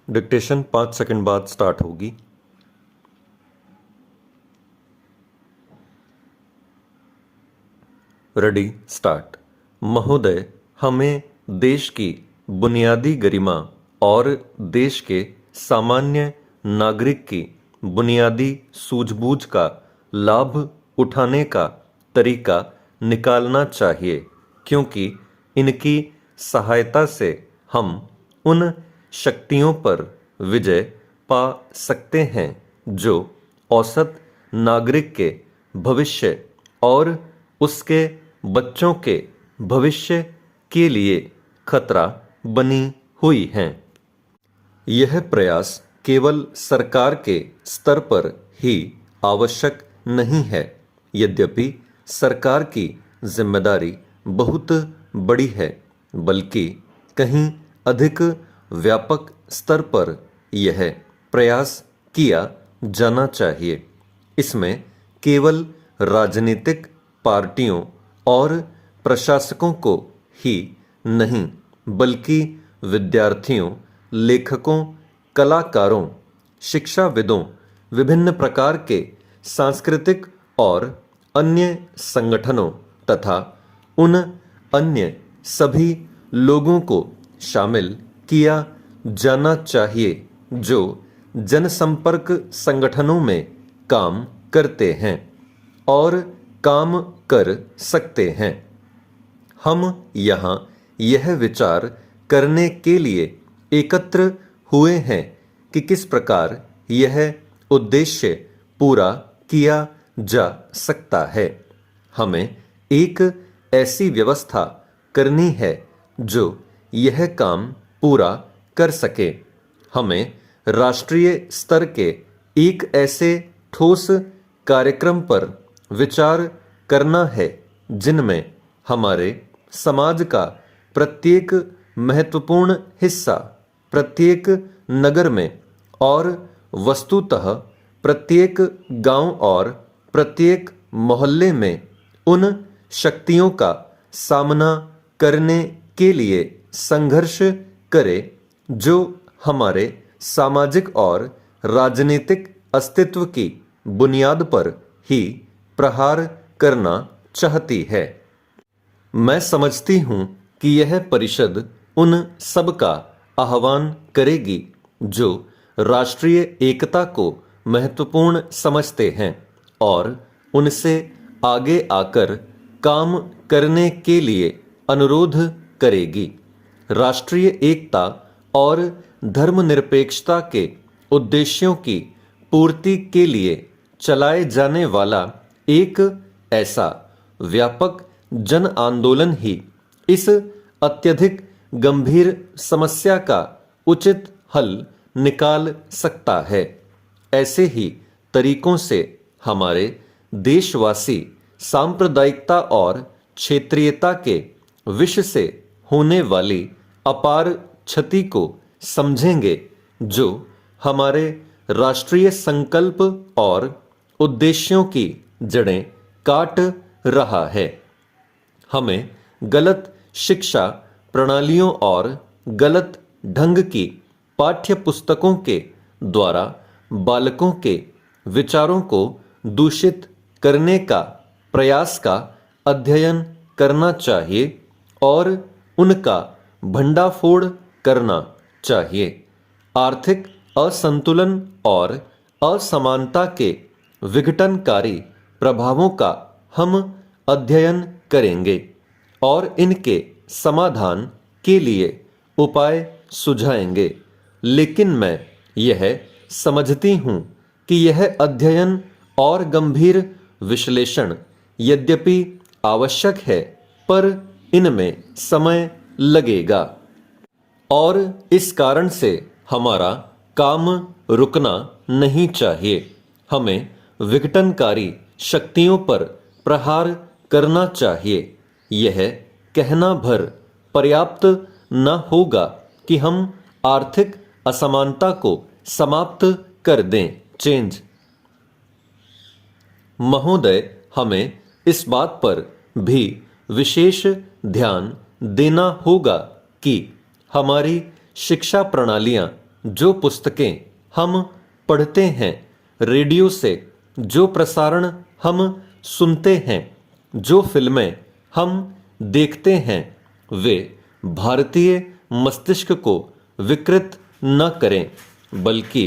Dictation 5 second बाद start होगी। Ready start. महोदय, हमें देश की बुनियादी गरिमा और देश के सामान्य नागरिक की बुनियादी सूझबूझ का लाभ उठाने का तरीका निकालना चाहिए, क्योंकि इनकी सहायता से हम उन शक्तियों पर विजय पा सकते हैं जो औसत नागरिक के भविष्य और उसके बच्चों के भविष्य के लिए खतरा बनी हुई हैं। यह प्रयास केवल सरकार के स्तर पर ही आवश्यक नहीं है, यद्यपि सरकार की जिम्मेदारी बहुत बड़ी है, बल्कि कहीं अधिक व्यापक स्तर पर यह प्रयास किया जाना चाहिए। इसमें केवल राजनीतिक पार्टियों और प्रशासकों को ही नहीं, बल्कि विद्यार्थियों, लेखकों, कलाकारों, शिक्षाविदों, विभिन्न प्रकार के सांस्कृतिक और अन्य संगठनों तथा उन अन्य सभी लोगों को शामिल किया जाना चाहिए जो जनसंपर्क संगठनों में काम करते हैं और काम कर सकते हैं। हम यहाँ यह विचार करने के लिए एकत्र हुए हैं कि किस प्रकार यह उद्देश्य पूरा किया जा सकता है। हमें एक ऐसी व्यवस्था करनी है जो यह काम पूरा कर सके। हमें राष्ट्रीय स्तर के एक ऐसे ठोस कार्यक्रम पर विचार करना है जिनमें हमारे समाज का प्रत्येक महत्वपूर्ण हिस्सा प्रत्येक नगर में और वस्तुतः प्रत्येक गांव और प्रत्येक मोहल्ले में उन शक्तियों का सामना करने के लिए संघर्ष करे जो हमारे सामाजिक और राजनीतिक अस्तित्व की बुनियाद पर ही प्रहार करना चाहती है। मैं समझती हूँ कि यह परिषद उन सब का आह्वान करेगी जो राष्ट्रीय एकता को महत्वपूर्ण समझते हैं और उनसे आगे आकर काम करने के लिए अनुरोध करेगी। राष्ट्रीय एकता और धर्मनिरपेक्षता के उद्देश्यों की पूर्ति के लिए चलाए जाने वाला एक ऐसा व्यापक जन आंदोलन ही इस अत्यधिक गंभीर समस्या का उचित हल निकाल सकता है। ऐसे ही तरीकों से हमारे देशवासी सांप्रदायिकता और क्षेत्रीयता के विष से होने वाली अपार क्षति को समझेंगे जो हमारे राष्ट्रीय संकल्प और उद्देश्यों की जड़ें काट रहा है। हमें गलत शिक्षा प्रणालियों और गलत ढंग की पाठ्य पुस्तकों के द्वारा बालकों के विचारों को दूषित करने का प्रयास का अध्ययन करना चाहिए और उनका भंडाफोड़ करना चाहिए। आर्थिक असंतुलन और असमानता के विघटनकारी प्रभावों का हम अध्ययन करेंगे और इनके समाधान के लिए उपाय सुझाएंगे। लेकिन मैं यह समझती हूँ कि यह अध्ययन और गंभीर विश्लेषण यद्यपि आवश्यक है, पर इनमें समय लगेगा और इस कारण से हमारा काम रुकना नहीं चाहिए। हमें विघटनकारी शक्तियों पर प्रहार करना चाहिए। यह कहना भर पर्याप्त न होगा कि हम आर्थिक असमानता को समाप्त कर दें। चेंज महोदय, हमें इस बात पर भी विशेष ध्यान देना होगा कि हमारी शिक्षा प्रणालियां जो पुस्तकें हम पढ़ते हैं, रेडियो से जो प्रसारण हम सुनते हैं, जो फिल्में हम देखते हैं, वे भारतीय मस्तिष्क को विकृत न करें, बल्कि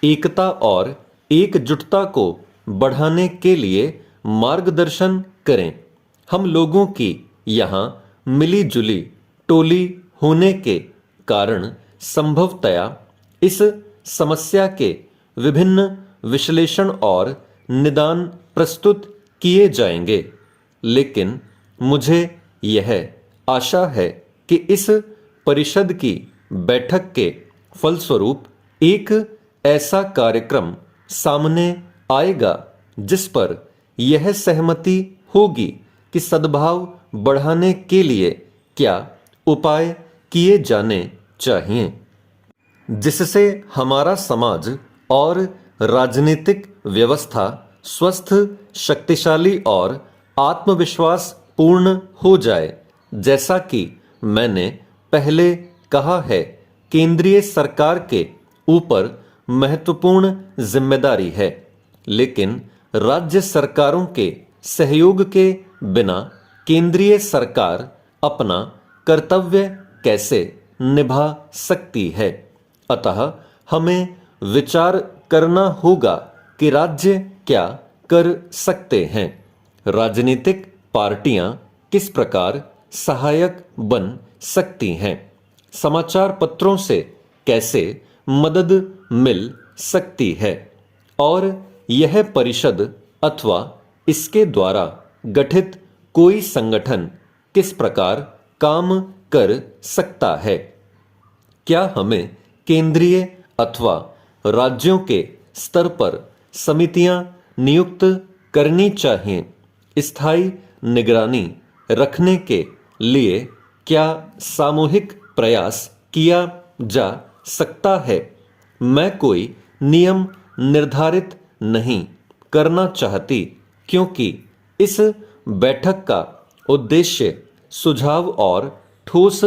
एकता और एकजुटता को बढ़ाने के लिए मार्गदर्शन करें। हम लोगों की यहाँ मिली जुली टोली होने के कारण संभवतया इस समस्या के विभिन्न विश्लेषण और निदान प्रस्तुत किए जाएंगे, लेकिन मुझे यह आशा है कि इस परिषद की बैठक के फलस्वरूप एक ऐसा कार्यक्रम सामने आएगा जिस पर यह सहमति होगी कि सद्भाव बढ़ाने के लिए क्या उपाय किए जाने चाहिए, जिससे हमारा समाज और राजनीतिक व्यवस्था स्वस्थ, शक्तिशाली और आत्मविश्वास पूर्ण हो जाए। जैसा कि मैंने पहले कहा है, केंद्रीय सरकार के ऊपर महत्वपूर्ण जिम्मेदारी है, लेकिन राज्य सरकारों के सहयोग के बिना केंद्रीय सरकार अपना कर्तव्य कैसे निभा सकती है। अतः हमें विचार करना होगा कि राज्य क्या कर सकते हैं। राजनीतिक पार्टियां किस प्रकार सहायक बन सकती हैं। समाचार पत्रों से कैसे मदद मिल सकती है और यह परिषद अथवा इसके द्वारा गठित कोई संगठन किस प्रकार काम कर सकता है। क्या हमें केंद्रीय अथवा राज्यों के स्तर पर समितियां नियुक्त करनी चाहिए। स्थायी निगरानी रखने के लिए क्या सामूहिक प्रयास किया जा सकता है। मैं कोई नियम निर्धारित नहीं करना चाहती, क्योंकि इस बैठक का उद्देश्य सुझाव और ठोस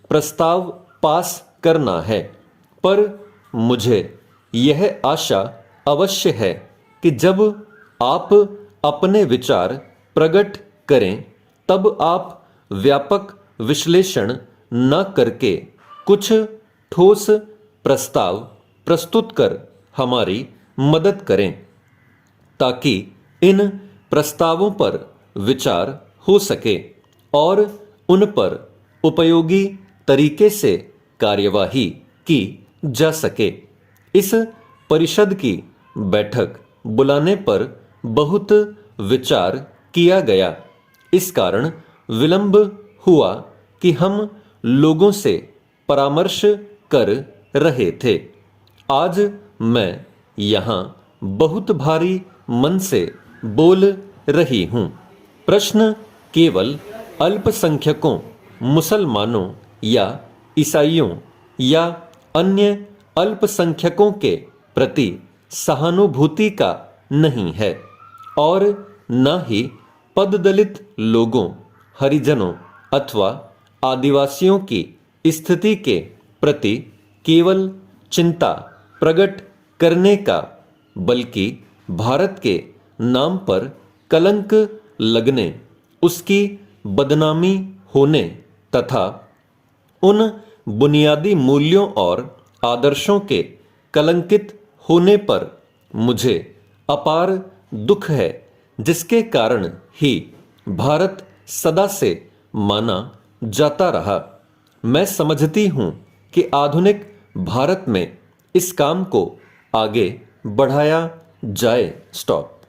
प्रस्ताव पास करना है। पर मुझे यह आशा अवश्य है कि जब आप अपने विचार प्रकट करें, तब आप व्यापक विश्लेषण न करके कुछ ठोस प्रस्ताव प्रस्तुत कर हमारी मदद करें, ताकि इन प्रस्तावों पर विचार हो सके और उन पर उपयोगी तरीके से कार्यवाही की जा सके। इस परिषद की बैठक बुलाने पर बहुत विचार किया गया। इस कारण विलंब हुआ कि हम लोगों से परामर्श कर रहे थे। आज मैं यहाँ बहुत भारी मन से बोल रही हूँ। प्रश्न केवल अल्पसंख्यकों, मुसलमानों या ईसाइयों या अन्य अल्पसंख्यकों के प्रति सहानुभूति का नहीं है और न ही पददलित लोगों, हरिजनों अथवा आदिवासियों की स्थिति के प्रति केवल चिंता प्रकट करने का, बल्कि भारत के नाम पर कलंक लगने, उसकी बदनामी होने तथा उन बुनियादी मूल्यों और आदर्शों के कलंकित होने पर मुझे अपार दुख है, जिसके कारण ही भारत सदा से माना जाता रहा। मैं समझती हूँ कि आधुनिक भारत में इस काम को आगे बढ़ाया जाए। स्टॉप।